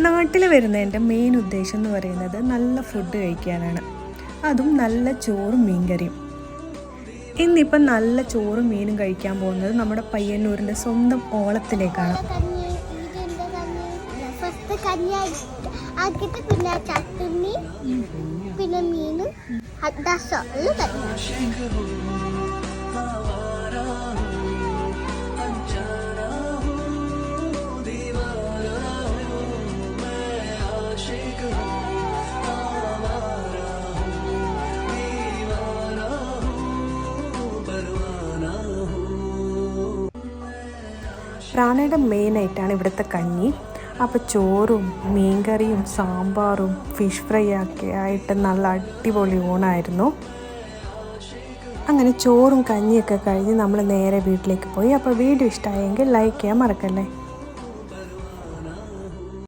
നാട്ടിൽ വരുന്നതിൻ്റെ മെയിൻ ഉദ്ദേശം എന്ന് പറയുന്നത് നല്ല ഫുഡ് കഴിക്കാനാണ്, അതും നല്ല ചോറും മീൻകറിയും. ഇന്നിപ്പം നല്ല ചോറും മീനും കഴിക്കാൻ പോകുന്നത് നമ്മുടെ പയ്യന്നൂരിൻ്റെ സ്വന്തം ഓളത്തിലേക്കാണ്. പിന്നെ ചട്നി, പിന്നെ മീനും റാണയുടെ മെയിനായിട്ടാണ് ഇവിടുത്തെ കഞ്ഞി. അപ്പോൾ ചോറും മീൻകറിയും സാമ്പാറും ഫിഷ് ഫ്രൈ ഒക്കെ ആയിട്ട് നല്ല അടിപൊളി ഊണായിരുന്നു. അങ്ങനെ ചോറും കഞ്ഞിയൊക്കെ കഴിഞ്ഞ് നമ്മൾ നേരെ വീട്ടിലേക്ക് പോയി. അപ്പോൾ വീഡിയോ ഇഷ്ടമായെങ്കിൽ ലൈക്ക് ചെയ്യാൻ മറക്കല്ലേ.